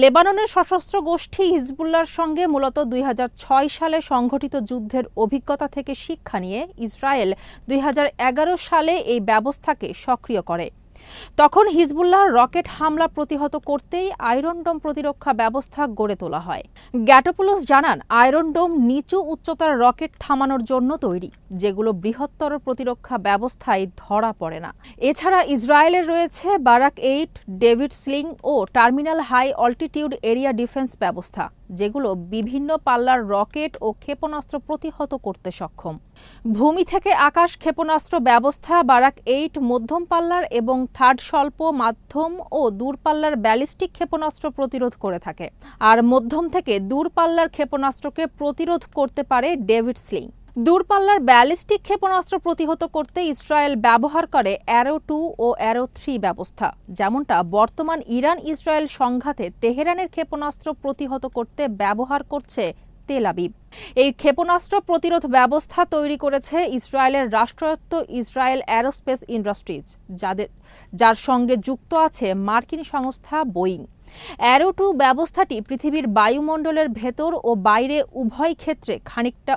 লেবাননের সশস্ত্র গোষ্ঠী হিজবুল্লাহর সঙ্গে মূলত ২০০৬ সালে সংঘটিত যুদ্ধের অভিজ্ঞতা থেকে শিক্ষা নিয়ে ইসরায়েল ২০১১ সালে এই ব্যবস্থাকে সক্রিয় করে। তখন হিজবুল্লাহর রকেট হামলা প্রতিহত করতেই আয়রন ডোম প্রতিরক্ষা ব্যবস্থা গড়ে তোলা হয়। গ্যাটোপুলোস জানান, আয়রন ডোম নিচু উচ্চতার রকেট থামানোর জন্য তৈরি, যেগুলো বৃহত্তর প্রতিরক্ষা ব্যবস্থায় ধরা পড়ে না। এছাড়া ইসরায়েলের রয়েছে বারাক-8, ডেভিড স্লিং ও terminal high altitude area defence ব্যবস্থা, যেগুলো বিভিন্ন পাল্লার রকেট ও ক্ষেপণাস্ত্র প্রতিহত করতে সক্ষম। ভূমি থেকে আকাশ ক্ষেপণাস্ত্র ব্যবস্থা বারাক-8 মধ্যম পাল্লার এবং থার্ড স্বল্প, মাধ্যম ও দূরপাল্লার ব্যালিস্টিক ক্ষেপণাস্ত্র প্রতিরোধ করে থাকে, আর মধ্যম থেকে দূরপাল্লার ক্ষেপণাস্ত্রকে প্রতিরোধ করতে পারে ডেভিড স্লিং। দূরপাল্লার ব্যালিস্টিক ক্ষেপণাস্ত্র প্রতিহত করতে ইসরায়েল ব্যবহার করে অ্যারো-2 ও অ্যারো-3 ব্যবস্থা, যেমনটা বর্তমান ইরান-ইসরায়েল সংঘাতে তেহরানের ক্ষেপণাস্ত্র প্রতিহত করতে ব্যবহার করছে তেল আবিব। এই ক্ষেপণাস্ত্র প্রতিরোধ ব্যবস্থা তৈরি করেছে ইসরায়েলের রাষ্ট্রায়ত্ত ইসরায়েল অ্যারোস্পেস ইন্ডাস্ট্রিজ, যার সঙ্গে যুক্ত আছে মার্কিন সংস্থা বোয়িং। অ্যারো-2 ব্যবস্থাটি পৃথিবীর বায়ুমণ্ডলের ভেতর ও বাইরে উভয় ক্ষেত্রে খানিকটা